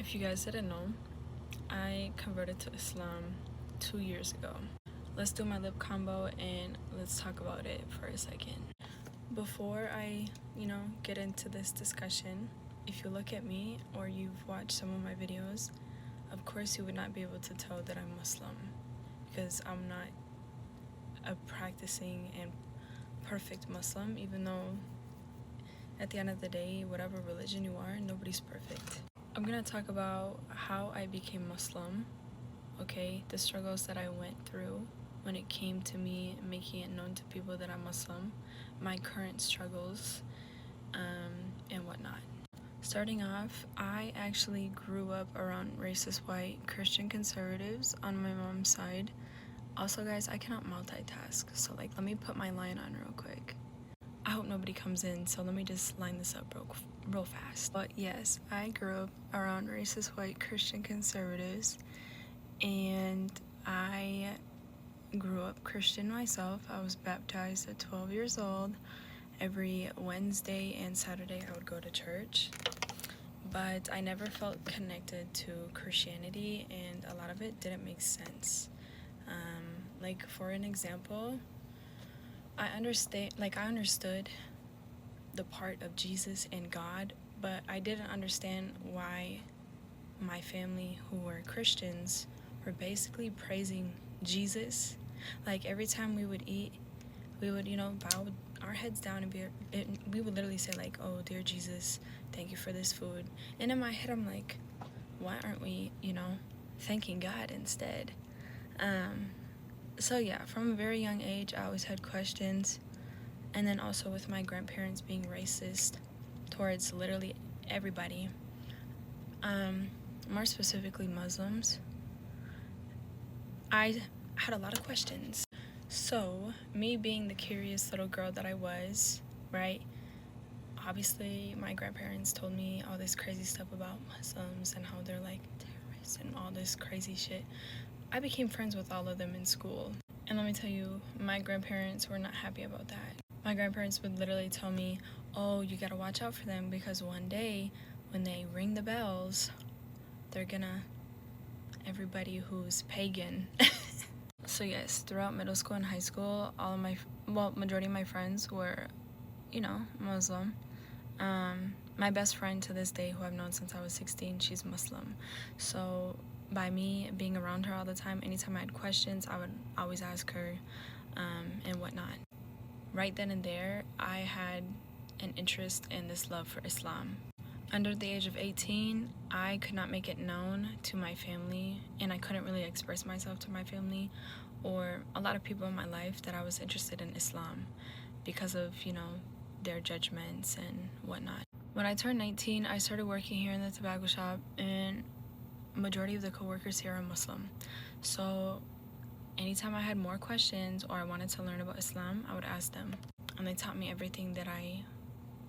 If you guys didn't know, I converted to Islam 2 years ago. Let's do my lip combo and let's talk about it for a second. Before I, get into this discussion, if you look at me or you've watched some of my videos, of course you would not be able to tell that I'm Muslim because I'm not a practicing and perfect Muslim, even though at the end of the day, whatever religion you are, nobody's perfect. I'm gonna talk about how I became Muslim, okay? The struggles that I went through when it came to me making it known to people that I'm Muslim, my current struggles, and whatnot. Starting off, I actually grew up around racist white Christian conservatives on my mom's side. Also, guys, I cannot multitask, so let me put my line on real quick. I hope nobody comes in, so let me just line this up real fast. But yes, I grew up around racist white Christian conservatives, and I grew up Christian myself. I was baptized at 12 years old. Every Wednesday and Saturday I would go to church, but I never felt connected to Christianity, and a lot of it didn't make sense. For an example, I understood the part of Jesus and God, but I didn't understand why my family, who were Christians, were basically praising Jesus. Every time we would eat, we would, bow our heads down and we would literally say oh, dear Jesus, thank you for this food. And in my head, I'm like, why aren't we, thanking God instead? So yeah, from a very young age, I always had questions. And then also with my grandparents being racist towards literally everybody, more specifically Muslims, I had a lot of questions. So me being the curious little girl that I was, right? Obviously, my grandparents told me all this crazy stuff about Muslims and how they're terrorists and all this crazy shit. I became friends with all of them in school. And let me tell you, my grandparents were not happy about that. My grandparents would literally tell me, oh, you gotta watch out for them because one day when they ring the bells, they're gonna, everybody who's pagan. So yes, throughout middle school and high school, majority of my friends were, Muslim. My best friend to this day, who I've known since I was 16, she's Muslim. So by me being around her all the time, anytime I had questions, I would always ask her and whatnot. Right then and there, I had an interest in this love for Islam. Under the age of 18, I could not make it known to my family, and I couldn't really express myself to my family or a lot of people in my life that I was interested in Islam because of, their judgments and whatnot. When I turned 19, I started working here in the tobacco shop, and majority of the coworkers here are Muslim. So anytime I had more questions or I wanted to learn about Islam, I would ask them, and they taught me everything that I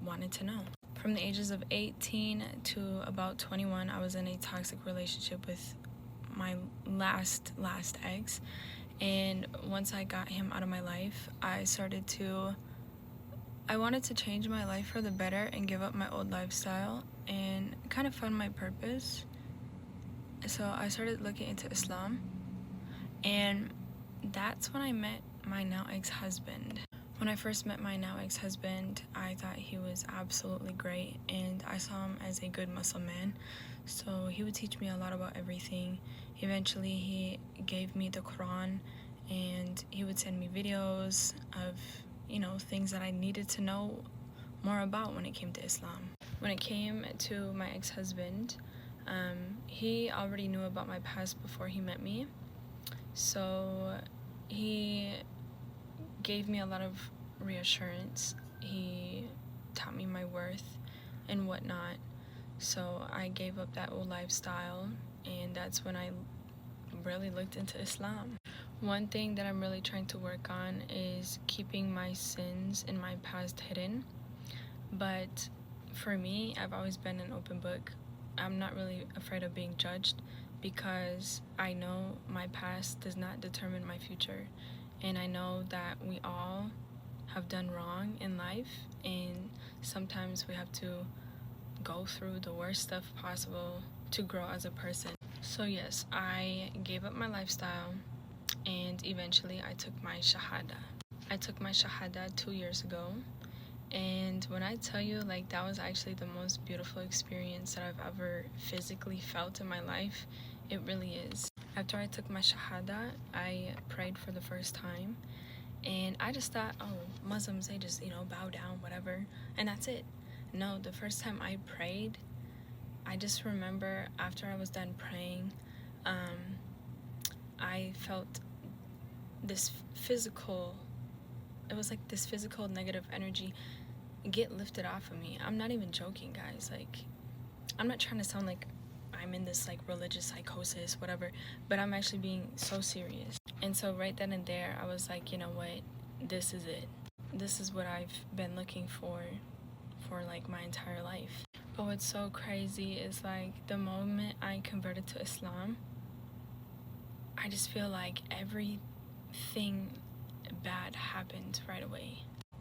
wanted to know. From the ages of 18 to about 21, I was in a toxic relationship with my last ex, and once I got him out of my life, I wanted to change my life for the better and give up my old lifestyle and kind of find my purpose. So I started looking into Islam, and that's when I met my now ex-husband. When I first met my now ex-husband, I thought he was absolutely great, and I saw him as a good Muslim man. So he would teach me a lot about everything. Eventually, he gave me the Quran, and he would send me videos of, things that I needed to know more about when it came to Islam. When it came to my ex-husband, he already knew about my past before he met me. So he gave me a lot of reassurance. He taught me my worth and whatnot. So I gave up that old lifestyle, and that's when I really looked into Islam. One thing that I'm really trying to work on is keeping my sins in my past hidden. But for me, I've always been an open book. I'm not really afraid of being judged because I know my past does not determine my future. And I know that we all have done wrong in life, and sometimes we have to go through the worst stuff possible to grow as a person. So yes, I gave up my lifestyle and eventually I took my Shahada. I took my Shahada 2 years ago, and when I tell you, like, that was actually the most beautiful experience that I've ever physically felt in my life. It really is. After I took my Shahada, I prayed for the first time, and I just thought, oh, Muslims, they just, bow down, whatever, and that's it. No, the first time I prayed, I just remember after I was done praying, I felt this physical, it was like this physical negative energy get lifted off of me. I'm not even joking, guys. Like, I'm not trying to sound like I'm in this like religious psychosis, whatever, but I'm actually being so serious. And so right then and there, I was like, you know what, this is it. This is what I've been looking for like my entire life. But what's so crazy is, like, the moment I converted to Islam, I just feel like everything bad happened right away.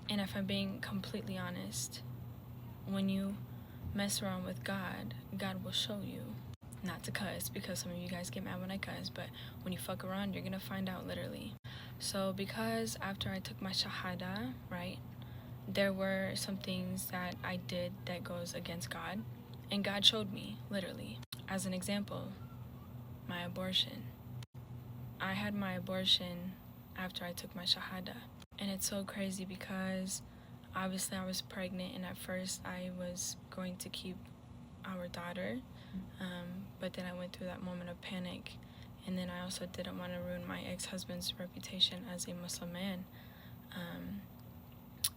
And if I'm being completely honest, when you mess around with God, God will show you. Not to cuss, because some of you guys get mad when I cuss, but when you fuck around, you're gonna find out, literally. So because after I took my Shahada, right, there were some things that I did that goes against God, and God showed me, literally. As an example, my abortion. I had my abortion after I took my Shahada, and it's so crazy because obviously I was pregnant, and at first I was going to keep our daughter, but then I went through that moment of panic, and then I also didn't want to ruin my ex-husband's reputation as a Muslim man.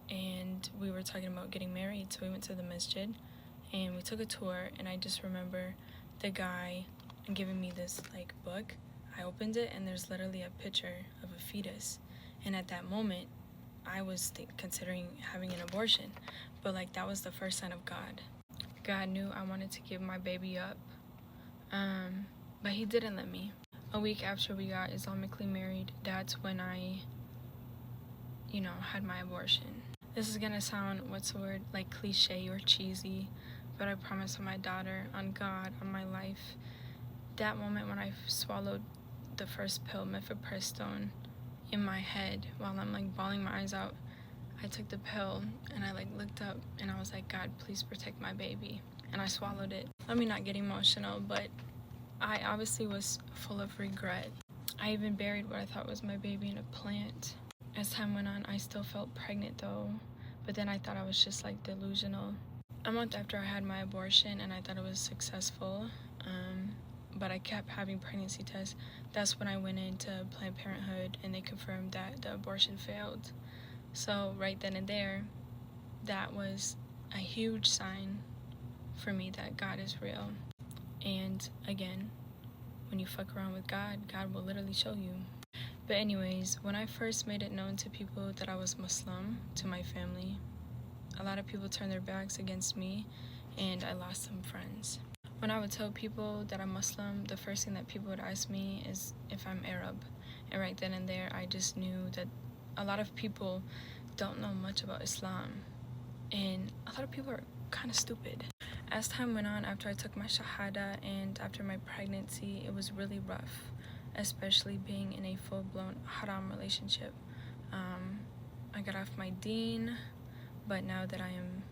And we were talking about getting married, so we went to the masjid and we took a tour, and I just remember the guy giving me this like book. I opened it and there's literally a picture of a fetus, and at that moment I was considering having an abortion, but like that was the first sign of God. God knew I wanted to give my baby up, but he didn't let me. A week after we got Islamically married, that's when I had my abortion. This is gonna sound, what's the word, like cliche or cheesy, but I promise on my daughter, on God, on my life, that moment when I swallowed the first pill, mifepristone, in my head while I'm like bawling my eyes out, I took the pill and I like looked up and I was like, God, please protect my baby, and I swallowed it. Let me not get emotional, but I obviously was full of regret. I even buried what I thought was my baby in a plant. As time went on, I still felt pregnant though, but then I thought I was just like delusional. A month after I had my abortion and I thought it was successful, but I kept having pregnancy tests. That's when I went into Planned Parenthood and they confirmed that the abortion failed. So right then and there, that was a huge sign for me that God is real. And again, when you fuck around with God, God will literally show you. But anyways, when I first made it known to people that I was Muslim, to my family, a lot of people turned their backs against me and I lost some friends. When I would tell people that I'm Muslim, the first thing that people would ask me is if I'm Arab. And right then and there, I just knew that a lot of people don't know much about Islam. And a lot of people are kind of stupid. As time went on, after I took my Shahada and after my pregnancy, it was really rough, especially being in a full-blown haram relationship. I got off my deen, but now that I am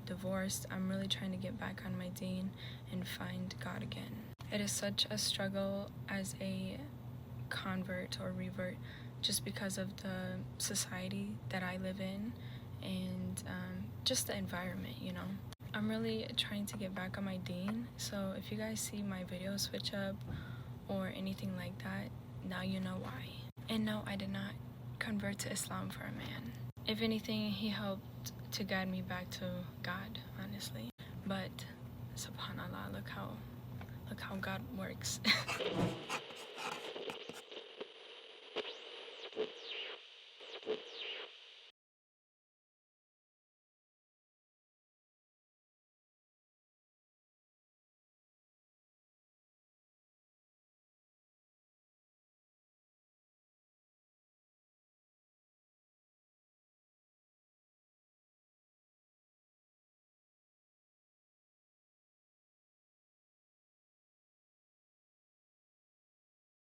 divorced, I'm really trying to get back on my deen and find God again. It is such a struggle as a convert or revert, just because of the society that I live in and just the environment, I'm really trying to get back on my deen, so if you guys see my videos switch up or anything like that, now you know why. And no, I did not convert to Islam for a man. If anything, he helped to guide me back to God, honestly. But subhanallah, look how God works.